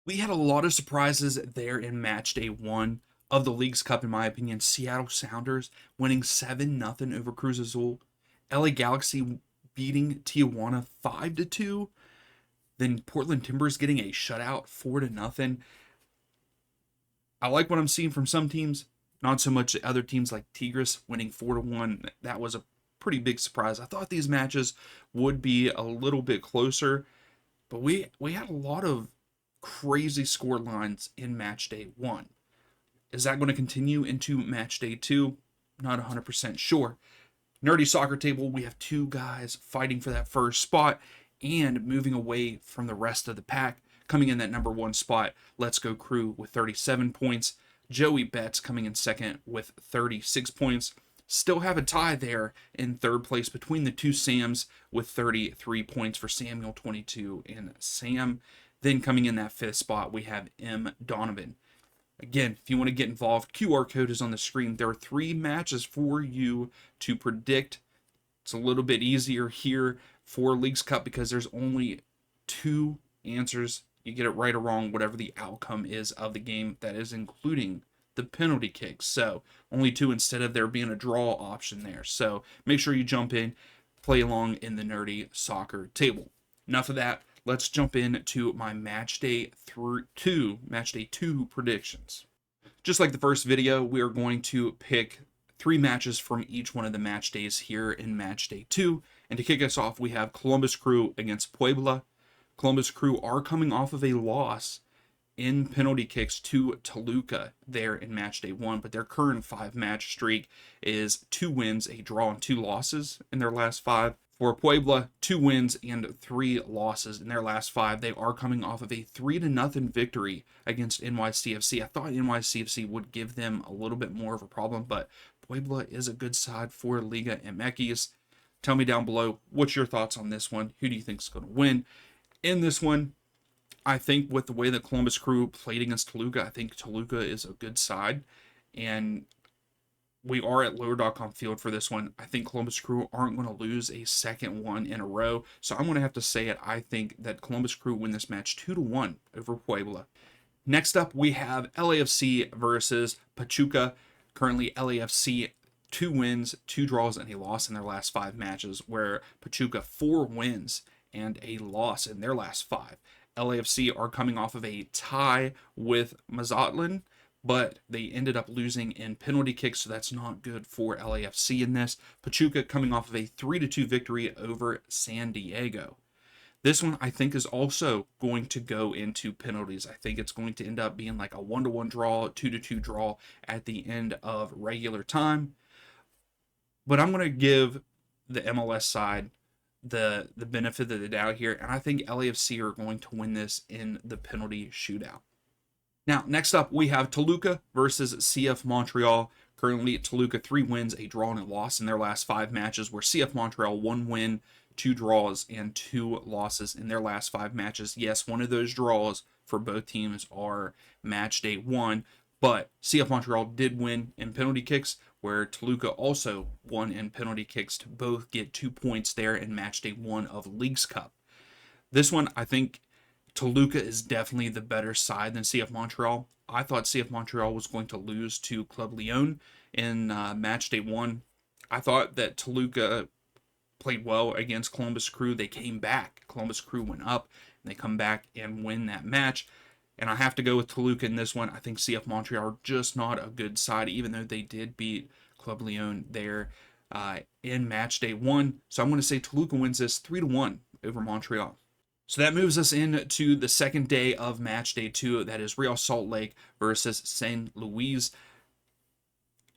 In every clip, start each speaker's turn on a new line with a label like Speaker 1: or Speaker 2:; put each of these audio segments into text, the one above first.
Speaker 1: We had a lot of surprises there in match day one of the League's Cup, in my opinion. Seattle Sounders winning 7-0 over Cruz Azul. LA Galaxy beating Tijuana 5-2. Then Portland Timbers getting a shutout 4-0. I like what I'm seeing from some teams, not so much the other teams like Tigres winning 4-1. That was a pretty big surprise. I thought these matches would be a little bit closer, but we had a lot of crazy score lines in match day one. Is that going to continue into match day two? Not 100% sure. Nerdy Soccer Table, we have two guys fighting for that first spot and moving away from the rest of the pack. Coming in that number one spot, Let's Go Crew with 37 points. Joey Betts coming in second with 36 points. Still have a tie there in third place between the two Sams with 33 points for Samuel 22 and Sam. Then coming in that fifth spot, we have M. Donovan. Again, if you want to get involved, QR code is on the screen. There are 3 matches for you to predict. It's a little bit easier here for Leagues Cup because there's only 2 answers. You get it right or wrong, whatever the outcome is of the game. That is including the penalty kicks. So only 2 instead of there being a draw option there. So make sure you jump in, play along in the Nerdy Soccer Table. Enough of that. Let's jump into my match day 2 predictions. Just like the first video, we are going to pick 3 matches from each one of the match days here in match day 2. And to kick us off, we have Columbus Crew against Puebla. Columbus Crew are coming off of a loss in penalty kicks to Toluca there in match day 1, but their current 5-match streak is 2 wins, a draw, and 2 losses in their last 5. For Puebla, 2 wins and 3 losses in their last 5. They are coming off of a 3-0 victory against NYCFC. I thought NYCFC would give them a little bit more of a problem, but Puebla is a good side for Liga MX. Tell me down below, what's your thoughts on this one? Who do you think is going to win? In this one, I think with the way that Columbus Crew played against Toluca, I think Toluca is a good side, and we are at lower.com field for this one. I think Columbus Crew aren't going to lose a second one in a row. So I'm going to have to say it. I think that Columbus Crew win this match 2-1 over Puebla. Next up, we have LAFC versus Pachuca. Currently, LAFC 2 wins, 2 draws, and a loss in their last 5 matches, where Pachuca 4 wins and a loss in their last 5. LAFC are coming off of a tie with Mazatlan, but they ended up losing in penalty kicks, so that's not good for LAFC in this. Pachuca coming off of a 3-2 victory over San Diego. This one, I think, is also going to go into penalties. I think it's going to end up being like a 1-1 draw, 2-2 draw at the end of regular time. But I'm going to give the MLS side the benefit of the doubt here, and I think LAFC are going to win this in the penalty shootout. Now, next up, we have Toluca versus CF Montreal. Currently, Toluca 3 wins, a draw, and a loss in their last 5 matches, where CF Montreal 1 win, 2 draws, and 2 losses in their last 5 matches. Yes, one of those draws for both teams are match day 1, but CF Montreal did win in penalty kicks, where Toluca also won in penalty kicks to both get 2 points there in match day 1 of Leagues Cup. This one, I think Toluca is definitely the better side than CF Montreal. I thought CF Montreal was going to lose to Club Leon in match day 1. I thought that Toluca played well against Columbus Crew. They came back. Columbus Crew went up, and they come back and win that match. And I have to go with Toluca in this one. I think CF Montreal are just not a good side, even though they did beat Club Leon there in match day 1. So I'm going to say Toluca wins this 3-1 over Montreal. So that moves us into the second day of match day 2. That is Real Salt Lake versus St. Louis.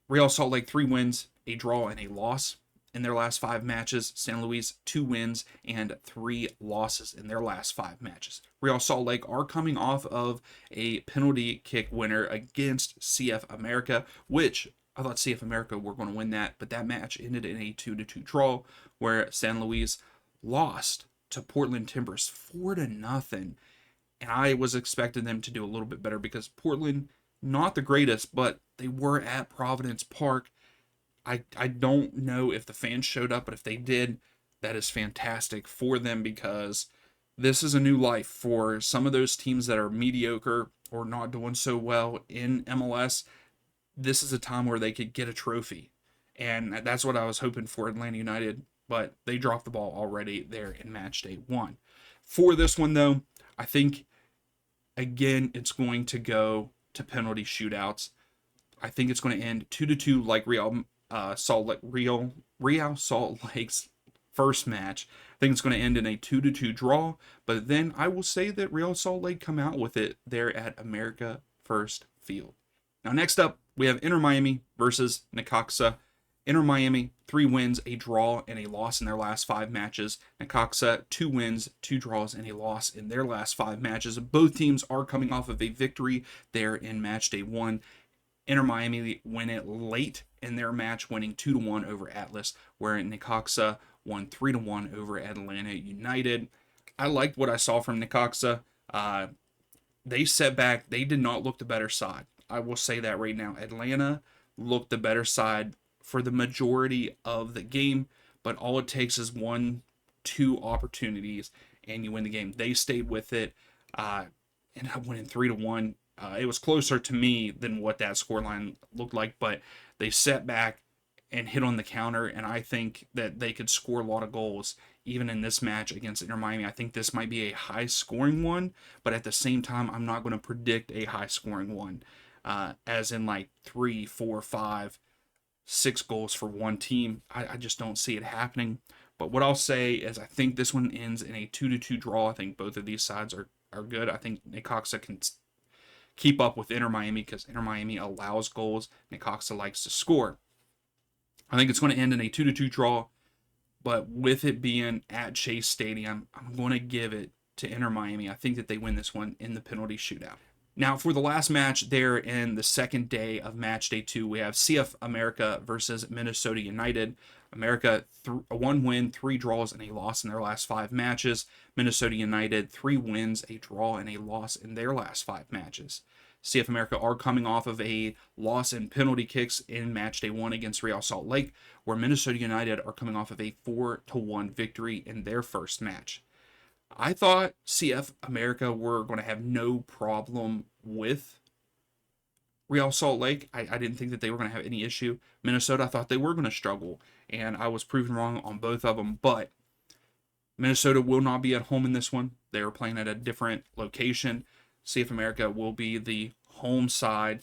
Speaker 1: Real Salt Lake 3 wins, a draw, and a loss in their last 5 matches. St. Louis 2 wins and 3 losses in their last 5 matches. Real Salt Lake are coming off of a penalty kick winner against CF America, which I thought CF America were going to win that, but that match ended in a 2-2 draw, where San Luis lost to Portland Timbers 4-0, and I was expecting them to do a little bit better because Portland, not the greatest, but they were at Providence Park. I don't know if the fans showed up, but if they did, that is fantastic for them because This is a new life for some of those teams that are mediocre or not doing so well in MLS. This is a time where they could get a trophy. And that's what I was hoping for Atlanta United, but they dropped the ball already there in match day 1. For this one, though, I think, again, it's going to go to penalty shootouts. I think it's going to end 2-2 like Real Salt Lake's first match. I think it's going to end in a 2-2 draw, but then I will say that Real Salt Lake come out with it there at America First Field. Now, next up, we have Inter Miami versus Necaxa. Inter Miami, 3 wins, a draw, and a loss in their last 5 matches. Necaxa, 2 wins, 2 draws, and a loss in their last 5 matches. Both teams are coming off of a victory there in match day 1. Inter Miami win it late in their match, winning 2-1 over Atlas, where Necaxa won 3-1 over Atlanta United. I liked what I saw from Necaxa. They set back. They did not look the better side. I will say that right now. Atlanta looked the better side for the majority of the game, but all it takes is 1-2 opportunities and you win the game. They stayed with it, ended up winning 3-1. It was closer to me than what that scoreline looked like, but they set back and hit on the counter, and I think that they could score a lot of goals even in this match against Inter Miami. I think this might be a high-scoring one, but at the same time, I'm not going to predict a high-scoring one, as in like 3, 4, 5, 6 goals for one team. I just don't see it happening. But what I'll say is I think this one ends in a 2-2 draw. I think both of these sides are good. I think Necaxa can keep up with Inter Miami because Inter Miami allows goals. Necaxa likes to score. I think it's going to end in a 2-2 draw, but with it being at Chase Stadium, I'm going to give it to Inter Miami. I think that they win this one in the penalty shootout. Now, for the last match there in the second day of match day 2, we have CF America versus Minnesota United. America, 1 win, 3 draws, and a loss in their last 5 matches. Minnesota United, 3 wins, a draw, and a loss in their last 5 matches. CF America are coming off of a loss in penalty kicks in match day 1 against Real Salt Lake, where Minnesota United are coming off of a 4-1 victory in their first match. I thought CF America were going to have no problem with Real Salt Lake. I didn't think that they were going to have any issue. Minnesota, I thought they were going to struggle, and I was proven wrong on both of them, but Minnesota will not be at home in this one. They are playing at a different location. CF America will be the home side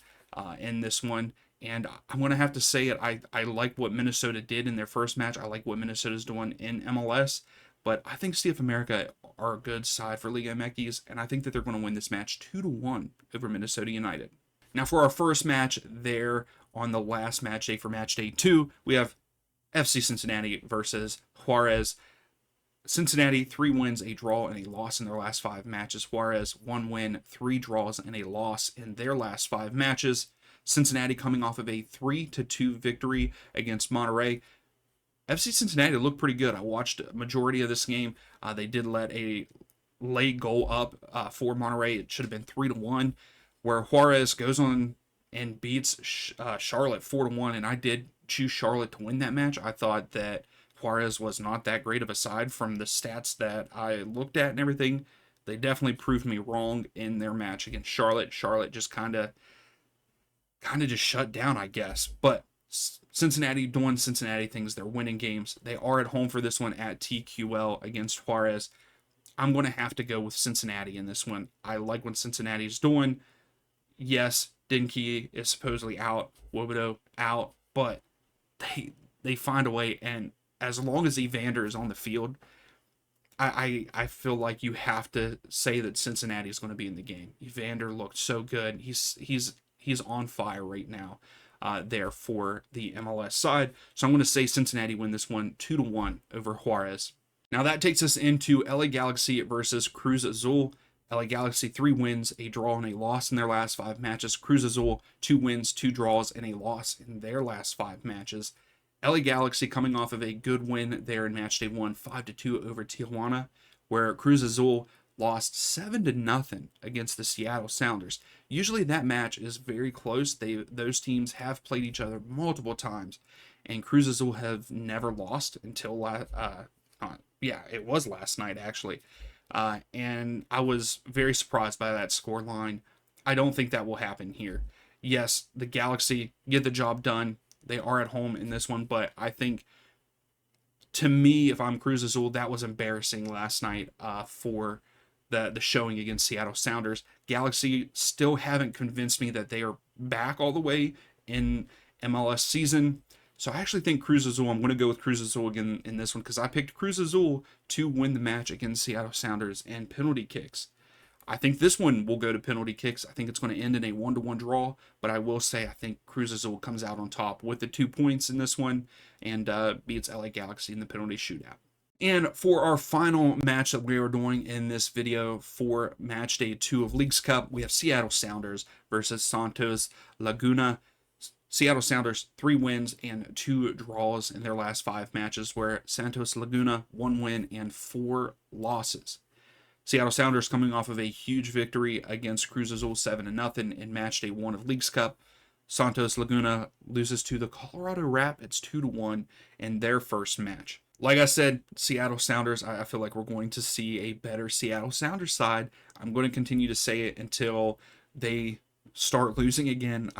Speaker 1: in this one, and I'm going to have to say it. I like what Minnesota did in their first match. I like what Minnesota's doing in MLS, but I think CF America are a good side for Liga MX, and I think that they're going to win this match 2-1 over Minnesota United. Now, for our first match there on the last match day for match day 2, we have FC Cincinnati versus Huarez. Cincinnati, 3 wins, a draw, and a loss in their last 5 matches. Huarez, 1 win, 3 draws, and a loss in their last 5 matches. Cincinnati coming off of a 3-2 victory against Monterrey. FC Cincinnati looked pretty good. I watched a majority of this game. They did let a late goal up for Monterrey. It should have been 3-1, where Huarez goes on and beats Charlotte 4-1, and I did choose Charlotte to win that match. I thought that Huarez was not that great of a side from the stats that I looked at and everything. They definitely proved me wrong in their match against Charlotte. Charlotte just kind of just shut down, I guess. But Cincinnati doing Cincinnati things. They're winning games. They are at home for this one at TQL against Huarez. I'm going to have to go with Cincinnati in this one. I like what Cincinnati's doing. Yes, Dinky is supposedly out, Wobodo out, but they find a way, and as long as Evander is on the field, I feel like you have to say that Cincinnati is going to be in the game. Evander looked so good. He's on fire right now there for the MLS side. So I'm going to say Cincinnati win this one 2-1 over Huarez. Now that takes us into LA Galaxy versus Cruz Azul. LA Galaxy, 3 wins, a draw, and a loss in their last 5 matches. Cruz Azul, 2 wins, 2 draws, and a loss in their last 5 matches. LA Galaxy coming off of a good win there in match day 1, 5-2 over Tijuana, where Cruz Azul lost 7-0 against the Seattle Sounders. Usually that match is very close. Those teams have played each other multiple times, and Cruz Azul have never lost until it was last night actually. And I was very surprised by that score line. I don't think that will happen here. Yes, the Galaxy get the job done. They are at home in this one, but I think, to me, if I'm Cruz Azul, that was embarrassing last night for the showing against Seattle Sounders. Galaxy still haven't convinced me that they are back all the way in MLS season. So I actually think Cruz Azul, I'm going to go with Cruz Azul again in this one because I picked Cruz Azul to win the match against Seattle Sounders and penalty kicks. I think this one will go to penalty kicks. I think it's going to end in a 1-1 draw, but I will say I think Cruz Azul comes out on top with the 2 points in this one and beats LA Galaxy in the penalty shootout. And for our final match that we are doing in this video for match day 2 of Leagues Cup, we have Seattle Sounders versus Santos Laguna. Seattle Sounders 3 wins and 2 draws in their last 5 matches, where Santos Laguna 1 win and 4 losses. Seattle Sounders coming off of a huge victory against Cruz Azul 7-0 in match day 1 of Leagues Cup. Santos Laguna loses to the Colorado Rapids 2-1 in their first match. Like I said, Seattle Sounders, I feel like we're going to see a better Seattle Sounders side. I'm going to continue to say it until they start losing again.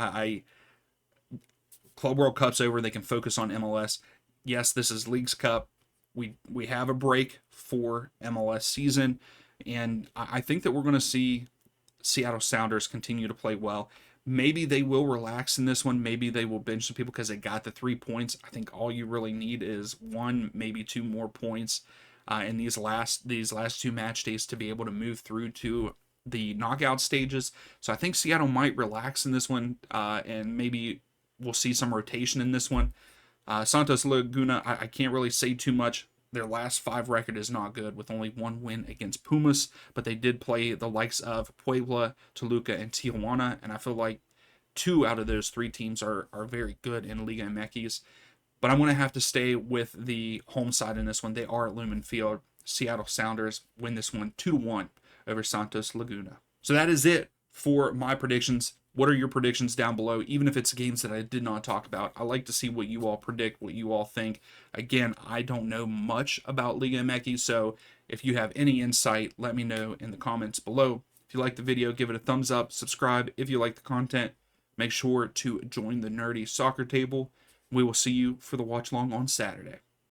Speaker 1: Club World Cup's over. They can focus on MLS. Yes, this is Leagues Cup. We have a break for MLS season. And I think that we're going to see Seattle Sounders continue to play well. Maybe they will relax in this one. Maybe they will bench some people because they got the 3 points. I think all you really need is 1, maybe 2 more points in these last 2 match days to be able to move through to the knockout stages. So I think Seattle might relax in this one, and maybe we'll see some rotation in this one. Santos Laguna, I can't really say too much. Their last 5 record is not good, with only 1 win against Pumas, but they did play the likes of Puebla, Toluca, and Tijuana, and I feel like 2 out of those 3 teams are very good in Liga MX. But I'm going to have to stay with the home side in this one. They are at Lumen Field. Seattle Sounders win this one 2-1 over Santos Laguna. So that is it for my predictions. What are your predictions down below? Even if it's games that I did not talk about, I like to see what you all predict, what you all think. Again, I don't know much about Liga MX, so if you have any insight, let me know in the comments below. If you like the video, give it a thumbs up, subscribe if you like the content. Make sure to join the Nerdy Soccer Table. We will see you for the watch along on Saturday.